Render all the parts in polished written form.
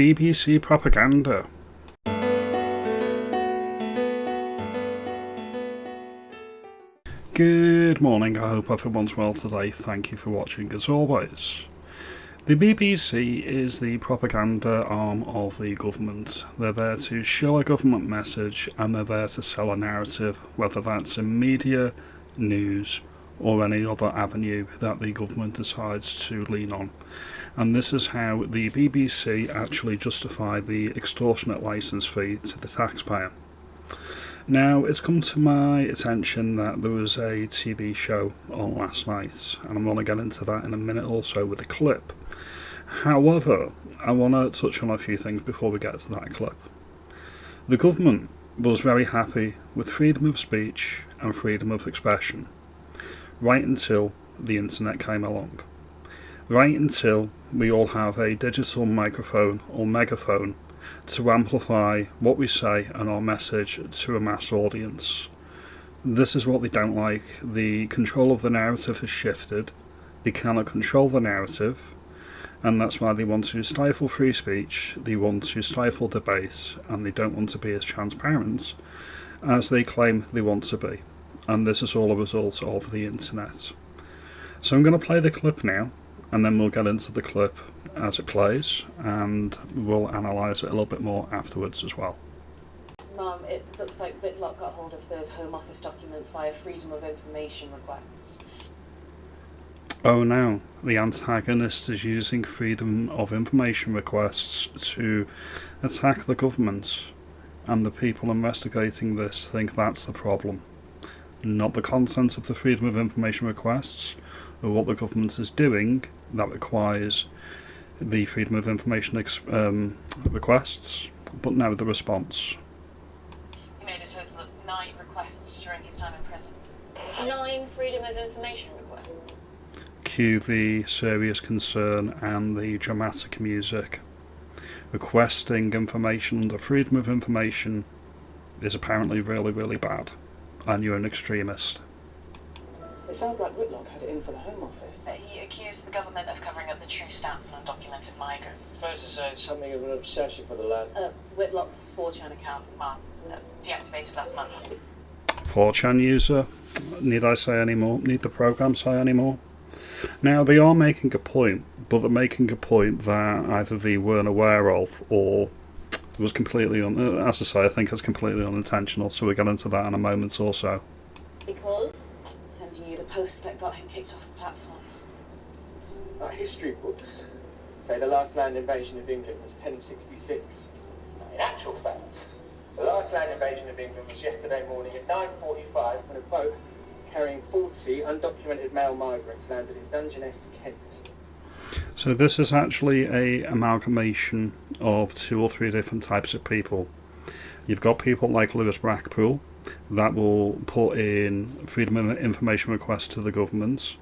BBC propaganda. Good morning, I hope everyone's well today. Thank you for watching as always. The BBC is the propaganda arm of the government. They're there to show a government message and they're there to sell a narrative, whether that's in media, news or any other avenue that the government decides to lean on. And this is how the BBC actually justify the extortionate licence fee to the taxpayer. Now, it's come to my attention that there was a TV show on last night, and I'm going to get into that in a minute or so with a clip. However, I want to touch on a few things before we get to that clip. The government was very happy with freedom of speech and freedom of expression, right until the internet came along. Right until we all have a digital microphone or megaphone to amplify what we say and our message to a mass audience. This is what they don't like. The control of the narrative has shifted. They cannot control the narrative, and that's why they want to stifle free speech, they want to stifle debate, and they don't want to be as transparent as they claim they want to be. And this is all a result of the internet. So I'm going to play the clip now, and then we'll get into the clip as it plays, and we'll analyse it a little bit more afterwards as well. Mum, it looks like Whitlock got hold of those Home Office documents via Freedom of Information requests. Oh no, the antagonist is using Freedom of Information requests to attack the government, and the people investigating this think that's the problem. Not the content of the Freedom of Information requests, or what the government is doing that requires the Freedom of Information requests, but no, the response. He made a total of 9 requests during his time in prison. 9 Freedom of Information requests? Cue the serious concern and the dramatic music. Requesting information under Freedom of Information is apparently really, really bad, and you're an extremist. It sounds like Whitlock had it in for the Home Office. He accused the government of covering up the true stats on undocumented migrants. Fair to say it's something of an obsession for the lad. Whitlock's 4chan account, Mum, deactivated last month. 4chan user, need I say any more? Need the programme say any more? Now, they are making a point, but they're making a point that either they weren't aware of or was completely, as I say, I think it's completely unintentional, so we'll get into that in a moment or so. Because? Sending you the post that got him kicked off the platform. Our history books say the last land invasion of England was 1066. Now, in actual fact, the last land invasion of England was yesterday morning at 9:45 when a boat carrying 40 undocumented male migrants landed in Dungeness, Kent. So this is actually a amalgamation of 2 or 3 different types of people. You've got people like Lewis Brackpool that will put in Freedom of Information requests to the government.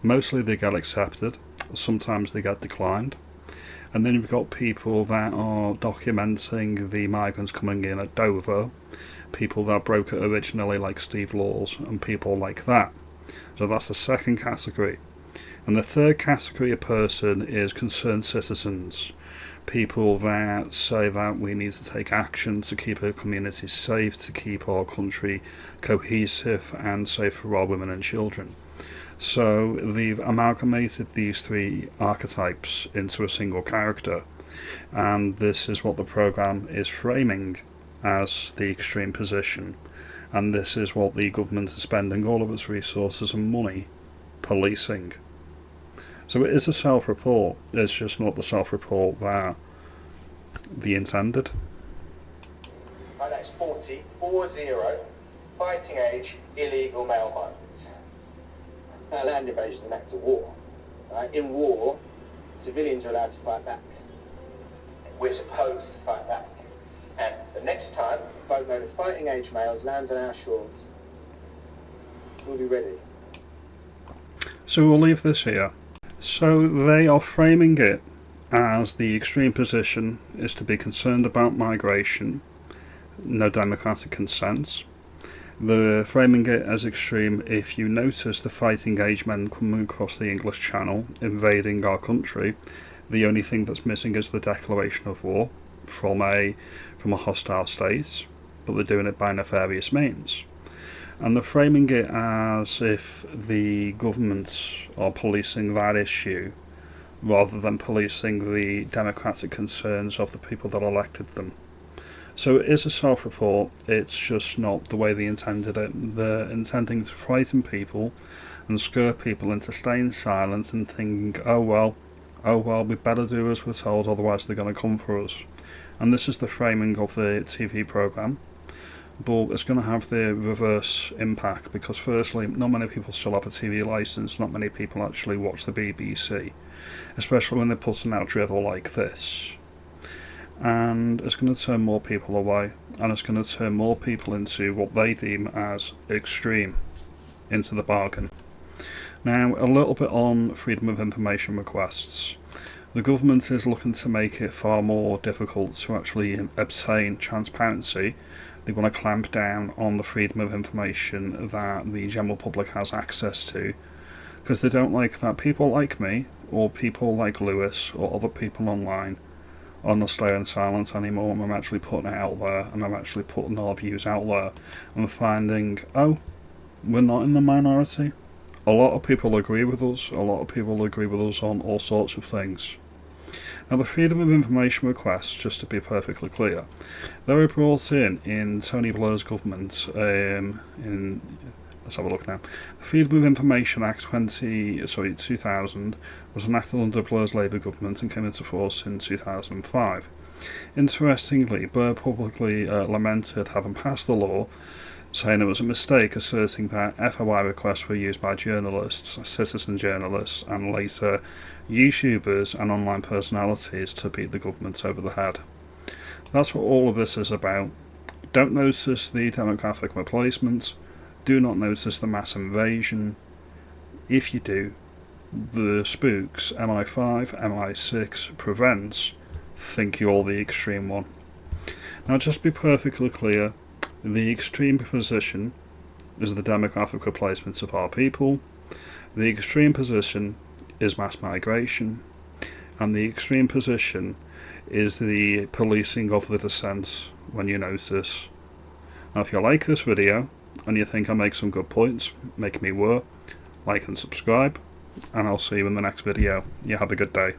Mostly they get accepted, sometimes they get declined. And then you've got people that are documenting the migrants coming in at Dover, people that broke it originally like Steve Laws, and people like that. So that's the second category. And the third category of person is concerned citizens. People that say that we need to take action to keep our communities safe, to keep our country cohesive and safe for our women and children. So they've amalgamated these 3 archetypes into a single character, and this is what the programme is framing as the extreme position, and this is what the government is spending all of its resources and money policing. So it is a self-report, it's just not the self-report that they intended. Right, that's 40, fighting age, illegal male migrants. Now, land invasion is an act of war. Right? In war, civilians are allowed to fight back. We're supposed to fight back. And the next time a boatload of fighting age males lands on our shores, we'll be ready. So we'll leave this here. So they are framing it as the extreme position is to be concerned about migration, no democratic consent. They're framing it as extreme if you notice the fighting age men coming across the English Channel, invading our country, The only thing that's missing is the declaration of war from a hostile state, but they're doing it by nefarious means. And they're framing it as if the government are policing that issue rather than policing the democratic concerns of the people that elected them. So it is a self-report, it's just not the way they intended it. They're intending to frighten people and scare people into staying silent and thinking, oh well, we better do as we're told, otherwise they're going to come for us. And this is the framing of the TV programme. But it's going to have the reverse impact, because firstly, not many people still have a TV licence, not many people actually watch the BBC, especially when they're putting out drivel like this. And it's going to turn more people away, and it's going to turn more people into what they deem as extreme, into the bargain. Now, a little bit on freedom of information requests. The government is looking to make it far more difficult to actually obtain transparency. They want to clamp down on the freedom of information that the general public has access to, because they don't like that people like me, or people like Lewis, or other people online are not staying silent anymore, and I'm actually putting it out there, and I'm actually putting our views out there, and finding, oh, we're not in the minority. A lot of people agree with us, on all sorts of things. Now, the freedom of information requests, just to be perfectly clear, they were brought in Tony Blair's government. Let's have a look now. The Freedom of Information Act 2000 was enacted under Blair's Labour government and came into force in 2005. Interestingly, Blair publicly lamented having passed the law, saying it was a mistake, asserting that FOI requests were used by journalists, citizen journalists, and later YouTubers and online personalities to beat the government over the head. That's what all of this is about. Don't notice the demographic replacement. Do not notice the mass invasion. If you do, the spooks, MI5, MI6, prevents, think you're the extreme one. Now, just to be perfectly clear, the extreme position is the demographic replacement of our people. The extreme position is mass migration. And the extreme position is the policing of the dissent when you notice. Now, if you like this video and you think I make some good points, make me work, like and subscribe, and I'll see you in the next video. You have a good day.